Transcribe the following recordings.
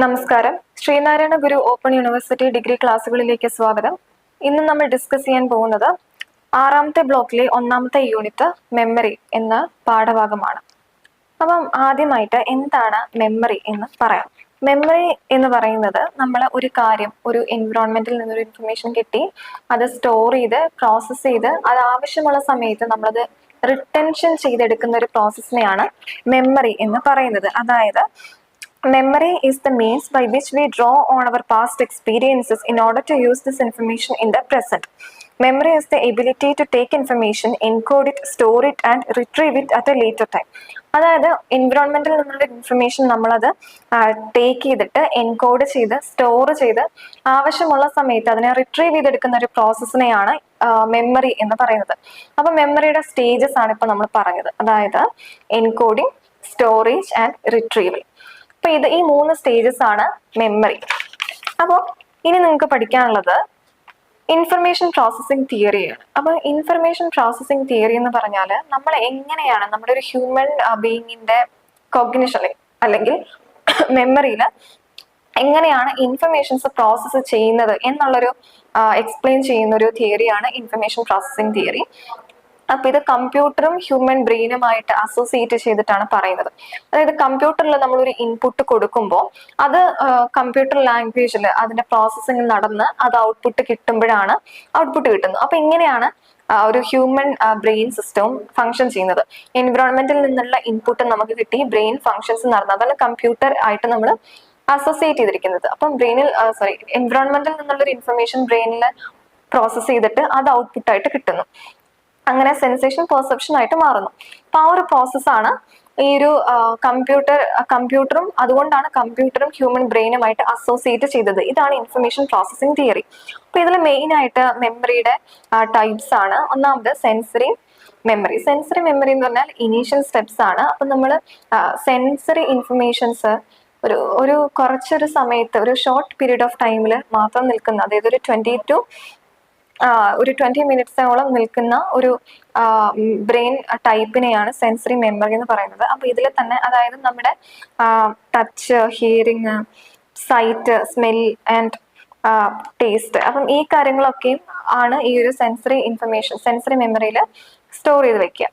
നമസ്കാരം. ശ്രീനാരായണ ഗുരു open university degree ക്ലാസ്സുകളിലേക്ക് സ്വാഗതം. ഇന്ന് നമ്മൾ ഡിസ്കസ് ചെയ്യാൻ പോകുന്നത് ആറാമത്തെ ബ്ലോക്കിലെ ഒന്നാമത്തെ യൂണിറ്റ് മെമ്മറി എന്ന പാഠഭാഗമാണ്. അപ്പം ആദ്യമായിട്ട് എന്താണ് മെമ്മറി എന്ന് പറയാം. മെമ്മറി എന്ന് പറയുന്നത് നമ്മൾ ഒരു കാര്യം, ഒരു എൻവിറോൺമെന്റിൽ നിന്നൊരു ഇൻഫർമേഷൻ കിട്ടി, അത് സ്റ്റോർ ചെയ്ത് പ്രോസസ്സ് ചെയ്ത് അത് ആവശ്യമുള്ള സമയത്ത് നമ്മളത് റിട്ടൻഷൻ ചെയ്തെടുക്കുന്ന ഒരു പ്രോസസ്സിനെയാണ് മെമ്മറി എന്ന് പറയുന്നത്. അതായത് memory is the means by which we draw on our past experiences in order to use this information in the present. Memory is the ability to take information, encode it, store it and retrieve it at a later time. അതായത് എൻവിറോൺമെന്റിൽ നിന്നുള്ള information നമ്മളത് take ചെയ്തിട്ട് encode ചെയ്ത് store ചെയ്ത് ആവശ്യമുള്ള സമയത്ത് അതിനെ retrieve ചെയ്തെടുക്കുന്ന ഒരു പ്രോസസ്സിനെയാണ് മെമ്മറി എന്ന് പറയുന്നത്. അപ്പൊ മെമ്മറിയുടെ സ്റ്റേജസ് ആണ് ഇപ്പൊ നമ്മൾ പറഞ്ഞത്. അതായത് എൻകോഡിങ്, സ്റ്റോറേജ് ആൻഡ് റിട്രീവൽ. അപ്പൊ ഈ 3 സ്റ്റേജസ് ആണ് മെമ്മറി. അപ്പോൾ ഇനി നിങ്ങൾക്ക് പഠിക്കാനുള്ളത് ഇൻഫർമേഷൻ പ്രോസസ്സിംഗ് തിയറിയാണ്. അപ്പൊ ഇൻഫർമേഷൻ പ്രോസസ്സിംഗ് തിയറി എന്ന് പറഞ്ഞാൽ നമ്മൾ എങ്ങനെയാണ് നമ്മുടെ ഒരു ഹ്യൂമൻ ബീയിങ്ങിന്റെ കോഗ്നിഷൻ അല്ലെങ്കിൽ മെമ്മറിയിൽ എങ്ങനെയാണ് ഇൻഫർമേഷൻസ് പ്രോസസ്സ് ചെയ്യുന്നത് എന്നുള്ളൊരു എക്സ്പ്ലെയിൻ ചെയ്യുന്ന ഒരു തിയറിയാണ് ഇൻഫർമേഷൻ പ്രോസസ്സിംഗ് തിയറി. അപ്പൊ ഇത് കമ്പ്യൂട്ടറും ഹ്യൂമൻ ബ്രെയിനുമായിട്ട് അസോസിയേറ്റ് ചെയ്തിട്ടാണ് പറയുന്നത്. അതായത് കമ്പ്യൂട്ടറിൽ നമ്മളൊരു ഇൻപുട്ട് കൊടുക്കുമ്പോൾ അത് കമ്പ്യൂട്ടർ ലാംഗ്വേജിൽ അതിന്റെ പ്രോസസ്സിംഗ് നടന്ന് അത് ഔട്ട്പുട്ട് കിട്ടുമ്പോഴാണ് ഔട്ട്പുട്ട് കിട്ടുന്നത്. അപ്പൊ ഇങ്ങനെയാണ് ഒരു ഹ്യൂമൻ ബ്രെയിൻ സിസ്റ്റവും ഫങ്ഷൻ ചെയ്യുന്നത്. എൻവിറോൺമെന്റിൽ നിന്നുള്ള ഇൻപുട്ട് നമുക്ക് കിട്ടി, ബ്രെയിൻ ഫങ്ഷൻസ് നടന്നു, അതാണ് കമ്പ്യൂട്ടർ ആയിട്ട് നമ്മൾ അസോസിയേറ്റ് ചെയ്തിരിക്കുന്നത്. അപ്പം എൻവിറോൺമെന്റിൽ നിന്നുള്ളൊരു ഇൻഫർമേഷൻ ബ്രെയിനിൽ പ്രോസസ്സ് ചെയ്തിട്ട് അത് ഔട്ട്പുട്ടായിട്ട് കിട്ടുന്നു. അങ്ങനെ സെൻസേഷൻ പെർസെപ്ഷൻ ആയിട്ട് മാറുന്നു. അപ്പൊ ആ ഒരു പ്രോസസ്സാണ് ഈ ഒരു കമ്പ്യൂട്ടറും അതുകൊണ്ടാണ് കമ്പ്യൂട്ടറും ഹ്യൂമൻ ബ്രെയിനുമായിട്ട് അസോസിയേറ്റ് ചെയ്തത്. ഇതാണ് ഇൻഫർമേഷൻ പ്രോസസ്സിംഗ് തിയറി. അപ്പൊ ഇതിൽ മെയിൻ ആയിട്ട് മെമ്മറിയുടെ ടൈപ്സ് ആണ്. ഒന്നാമത് സെൻസറി മെമ്മറി. സെൻസറി മെമ്മറി എന്ന് പറഞ്ഞാൽ ഇനീഷ്യൽ സ്റ്റെപ്സ് ആണ്. അപ്പൊ നമ്മൾ സെൻസറി ഇൻഫർമേഷൻസ് ഒരു കുറച്ചൊരു സമയത്ത്, ഒരു ഷോർട്ട് പീരീഡ് ഓഫ് ടൈമിൽ മാത്രം നിൽക്കുന്ന, അതായത് ഒരു 20 മിനിറ്റ്സോളം നിൽക്കുന്ന ഒരു ബ്രെയിൻ ടൈപ്പിനെയാണ് സെൻസറി മെമ്മറി എന്ന് പറയുന്നത്. അപ്പൊ ഇതിൽ തന്നെ അതായത് നമ്മുടെ touch, hearing, sight, smell and taste, അപ്പം ഈ കാര്യങ്ങളൊക്കെയും ആണ് ഈ ഒരു സെൻസറി മെമ്മറിയിൽ സ്റ്റോർ ചെയ്ത് വെക്കുക.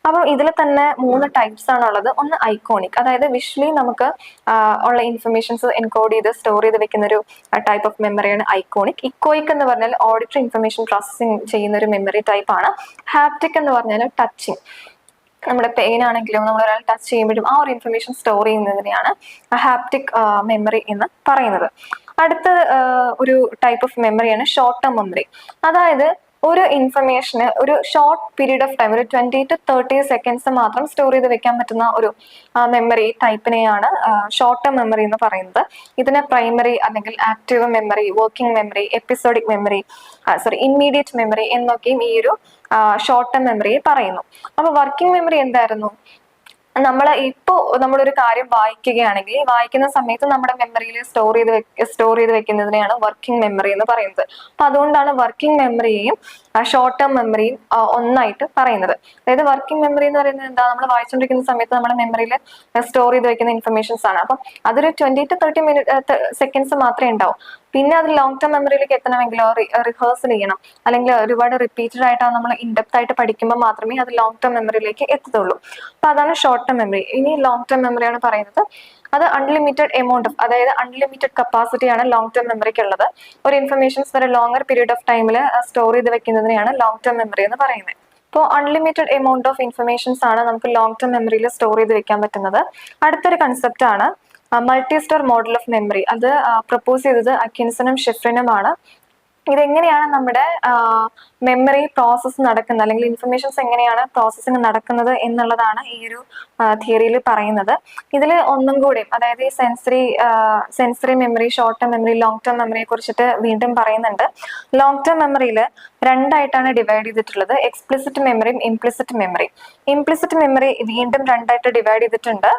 അപ്പം ഇതിൽ തന്നെ 3 ടൈപ്സ് ആണ് ഉള്ളത്. ഒന്ന് ഐക്കോണിക്, അതായത് വിഷ്വലി നമുക്ക് ഉള്ള ഇൻഫർമേഷൻസ് എൻകോഡ് ചെയ്ത് സ്റ്റോർ ചെയ്ത് വെക്കുന്ന ഒരു ടൈപ്പ് ഓഫ് മെമ്മറിയാണ് ഐക്കോണിക്. ഇക്കോയിക് എന്ന് പറഞ്ഞാൽ ഓഡിറ്ററി ഇൻഫർമേഷൻ പ്രോസസ്സിംഗ് ചെയ്യുന്ന ഒരു മെമ്മറി ടൈപ്പ് ആണ്. ഹാപ്റ്റിക് എന്ന് പറഞ്ഞാൽ ടച്ചിങ്, നമ്മുടെ പെയിൻ ആണെങ്കിലും നമ്മൾ ഒരാൾ ടച്ച് ചെയ്യുമ്പോഴും ആ ഒരു ഇൻഫർമേഷൻ സ്റ്റോർ ചെയ്യുന്നതിനെയാണ് ഹാപ്റ്റിക് മെമ്മറി എന്ന് പറയുന്നത്. അടുത്ത ഒരു ടൈപ്പ് ഓഫ് മെമ്മറിയാണ് ഷോർട്ട് ടേം മെമ്മറി. അതായത് ഒരു ഇൻഫർമേഷന് ഒരു ഷോർട്ട് പീരീഡ് ഓഫ് ടൈം, ഒരു 20 to 30 സെക്കൻഡ്സ് മാത്രം സ്റ്റോർ ചെയ്ത് വെക്കാൻ പറ്റുന്ന ഒരു മെമ്മറി ടൈപ്പിനെയാണ് ഷോർട്ട് ടേം മെമ്മറി എന്ന് പറയുന്നത്. ഇതിനെ പ്രൈമറി അല്ലെങ്കിൽ active memory, working memory, episodic memory, immediate memory എന്നൊക്കെയും ഈ ഒരു ഷോർട്ട് ടേം മെമ്മറിയെ പറയുന്നു. അപ്പൊ വർക്കിംഗ് മെമ്മറി എന്തായിരുന്നു? നമ്മളൊരു കാര്യം വായിക്കുകയാണെങ്കിൽ വായിക്കുന്ന സമയത്ത് നമ്മുടെ മെമ്മറിയിൽ സ്റ്റോർ ചെയ്ത് വെക്കുന്നതിനെയാണ് വർക്കിംഗ് മെമ്മറി എന്ന് പറയുന്നത്. അപ്പൊ അതുകൊണ്ടാണ് വർക്കിംഗ് മെമ്മറിയെയും ഷോർട്ട് ടേം മെമ്മറിയും ഒന്നായിട്ട് പറയുന്നത്. അതായത് വർക്കിംഗ് മെമ്മറി എന്ന് പറയുന്നത് എന്താ, നമ്മൾ വായിച്ചുകൊണ്ടിരിക്കുന്ന സമയത്ത് നമ്മുടെ മെമ്മറിയിൽ സ്റ്റോർ ചെയ്ത് വെക്കുന്ന ഇൻഫർമേഷൻസ് ആണ്. അപ്പം അതൊരു 20 to 30 സെക്കൻഡ്സ് മാത്രമേ ഉണ്ടാവും. പിന്നെ അത് ലോങ് ടേം മെമ്മറിയിലേക്ക് എത്തണമെങ്കിലോ റിഹേഴ്സൽ ചെയ്യണം, അല്ലെങ്കിൽ ഒരുപാട് റിപ്പീറ്റഡ് ആയിട്ടാണ് നമ്മൾ ഇൻഡെപ്ത് ആയിട്ട് പഠിക്കുമ്പോൾ മാത്രമേ അത് ലോങ് ടേം മെമ്മറിയിലേക്ക് എത്തത്തുള്ളൂ. അപ്പൊ അതാണ് ഷോർട്ട് ടേം മെമ്മറി. ഇനി ലോങ് ടേം മെമ്മറിയാണ് പറയുന്നത്. അത് അൺലിമിറ്റഡ് എമൗണ്ട് അതായത് അൺലിമിറ്റഡ് കപ്പാസിറ്റിയാണ് ലോങ് ടേം മെമ്മറിക്ക് ഉള്ളത്. ഒരു ഇൻഫർമേഷൻസ് ഒരു ലോങ്ങർ പീരീഡ് ഓഫ് ടൈമിൽ സ്റ്റോർ ചെയ്ത് വെക്കുന്നതിനെയാണ് ലോങ് ടേം മെമ്മറി എന്ന് പറയുന്നത്. ഇപ്പോൾ അൺലിമിറ്റഡ് എമൗണ്ട് ഓഫ് ഇൻഫർമേഷൻസ് ആണ് നമുക്ക് ലോങ് ടേം മെമ്മറിയിൽ സ്റ്റോർ ചെയ്ത് വെക്കാൻ പറ്റുന്നത്. അടുത്തൊരു കൺസെപ്റ്റ് ആണ് multi store model of memory. അത് പ്രപ്പോസ് ചെയ്തത് അറ്റ്കിൻസണും ഷിഫ്രിനുമാണ്. ഇതെങ്ങനെയാണ് നമ്മുടെ മെമ്മറി പ്രോസസ്സ് നടക്കുന്നത്, അല്ലെങ്കിൽ ഇൻഫർമേഷൻസ് എങ്ങനെയാണ് പ്രോസസ്സിങ് നടക്കുന്നത് എന്നുള്ളതാണ് ഈ ഒരു തിയറിയിൽ പറയുന്നത്. ഇതിൽ ഒന്നും കൂടി, അതായത് ഈ sensory memory, short term memory, long term മെമ്മറിയെ കുറിച്ചിട്ട് വീണ്ടും പറയുന്നുണ്ട്. ലോങ് ടേം മെമ്മറിയിൽ 2 ആയിട്ടാണ് ഡിവൈഡ് ചെയ്തിട്ടുള്ളത്, എക്സ്പ്ലിസിറ്റ് മെമ്മറിയും ഇംപ്ലിസിറ്റ് മെമ്മറിയും. ഇംപ്ലിസിറ്റ് മെമ്മറി വീണ്ടും 2 ആയിട്ട് ഡിവൈഡ് ചെയ്തിട്ടുണ്ട്,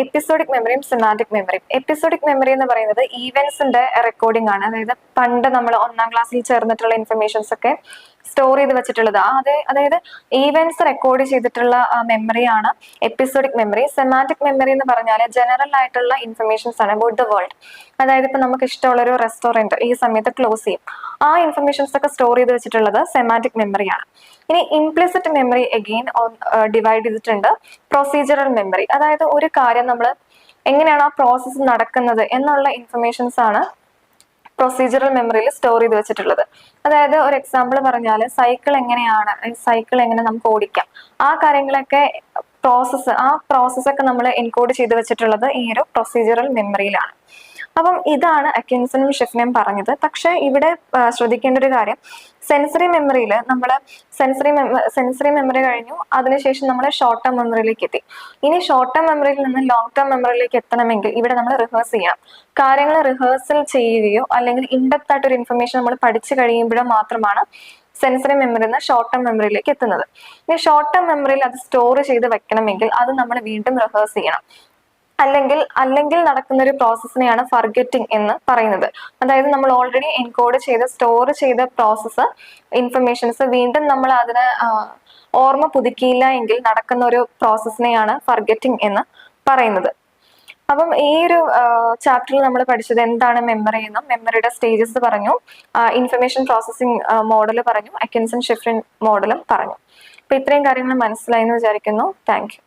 എപ്പിസോഡിക് മെമ്മറിയും സിമാറ്റിക് മെമ്മറിയും. എപ്പിസോഡിക് മെമ്മറി എന്ന് പറയുന്നത് ഈവൻസിന്റെ റെക്കോർഡിംഗ് ആണ്. അതായത് പണ്ട് നമ്മൾ 1ാം ക്ലാസ്സിൽ ചേർന്നിട്ടുള്ള ഇൻഫർമേഷൻസ് ഒക്കെ സ്റ്റോർ ചെയ്ത് വെച്ചിട്ടുള്ളത്. അതായത് ഈവൻസ് റെക്കോർഡ് ചെയ്തിട്ടുള്ള മെമ്മറിയാണ് എപ്പിസോഡിക് മെമ്മറി. സെമാറ്റിക് മെമ്മറി എന്ന് പറഞ്ഞാൽ ജനറൽ ആയിട്ടുള്ള ഇൻഫർമേഷൻസ് ആണ് അബൌട്ട് ദ വേൾഡ്. അതായത് ഇപ്പൊ നമുക്ക് ഇഷ്ടമുള്ള ഒരു റെസ്റ്റോറന്റ് ഈ സമയത്ത് ക്ലോസ് ചെയ്യും, ആ ഇൻഫർമേഷൻസ് ഒക്കെ സ്റ്റോർ ചെയ്ത് വെച്ചിട്ടുള്ളത് സെമാറ്റിക് മെമ്മറിയാണ്. ഇനി ഇംപ്ലിസിറ്റ് മെമ്മറി അഗെയിൻ ഡിവൈഡ് ചെയ്തിട്ടുണ്ട് പ്രൊസീജറൽ മെമ്മറി. അതായത് ഒരു കാര്യം നമ്മൾ എങ്ങനെയാണ് ആ പ്രോസസ്സ് നടക്കുന്നത് എന്നുള്ള ഇൻഫർമേഷൻസ് ആണ് പ്രൊസീജറൽ മെമ്മറിയിൽ സ്റ്റോർ ചെയ്ത് വെച്ചിട്ടുള്ളത്. അതായത് ഒരു എക്സാമ്പിൾ പറഞ്ഞാൽ സൈക്കിൾ എങ്ങനെ നമുക്ക് ഓടിക്കാം, ആ കാര്യങ്ങളൊക്കെ പ്രോസസ്സൊക്കെ നമ്മൾ എൻകോഡ് ചെയ്ത് വെച്ചിട്ടുള്ളത് ഈ ഒരു പ്രൊസീജറൽ മെമ്മറിയിലാണ്. അപ്പം ഇതാണ് അറ്റ്കിൻസണും ഷിഫ്നയും പറഞ്ഞത്. പക്ഷെ ഇവിടെ ശ്രദ്ധിക്കേണ്ട ഒരു കാര്യം, സെൻസറി മെമ്മറിയിൽ നമ്മൾ സെൻസറി മെമ്മറി കഴിഞ്ഞു, അതിനുശേഷം നമ്മൾ ഷോർട്ട് ടേം മെമ്മറിയിലേക്ക് എത്തി. ഇനി ഷോർട്ട് ടേം മെമ്മറിയിൽ നിന്ന് ലോങ് ടേം മെമ്മറിയിലേക്ക് എത്തണമെങ്കിൽ ഇവിടെ നമ്മൾ റിഹേഴ്സ് ചെയ്യണം. കാര്യങ്ങൾ റിഹേഴ്സൽ ചെയ്യുകയോ അല്ലെങ്കിൽ ഇൻഡെപ്ത് ആയിട്ട് ഒരു ഇൻഫർമേഷൻ നമ്മൾ പഠിച്ചു കഴിയുമ്പോഴോ മാത്രമാണ് സെൻസറി മെമ്മറിയിൽ നിന്ന് ഷോർട്ട് ടേം മെമ്മറിയിലേക്ക് എത്തുന്നത്. ഇനി ഷോർട്ട് ടേം മെമ്മറിയിൽ അത് സ്റ്റോർ ചെയ്ത് വെക്കണമെങ്കിൽ അത് നമ്മൾ വീണ്ടും റിഹേഴ്സ് ചെയ്യണം. അല്ലെങ്കിൽ നടക്കുന്ന ഒരു പ്രോസസ്സിനെയാണ് ഫർഗെറ്റിംഗ് എന്ന് പറയുന്നത്. അതായത് നമ്മൾ ഓൾറെഡി എൻകോഡ് ചെയ്ത് സ്റ്റോർ ചെയ്ത ഇൻഫർമേഷൻസ് വീണ്ടും നമ്മൾ അതിന് ഓർമ്മ പുതുക്കിയില്ല എങ്കിൽ നടക്കുന്ന ഒരു പ്രോസസ്സിനെയാണ് ഫർഗെറ്റിംഗ് എന്ന് പറയുന്നത്. അപ്പം ഈ ഒരു ചാപ്റ്ററിൽ നമ്മൾ പഠിച്ചത് എന്താണ് മെമ്മറി എന്നും മെമ്മറിയുടെ സ്റ്റേജസ് പറഞ്ഞു, ഇൻഫർമേഷൻ പ്രോസസ്സിംഗ് മോഡൽ പറഞ്ഞു, അറ്റ്കിൻസൺ ഷിഫ്രിൻ മോഡലും പറഞ്ഞു. അപ്പൊ ഇത്രയും കാര്യങ്ങൾ മനസ്സിലായി എന്ന് വിചാരിക്കുന്നു. Thank you.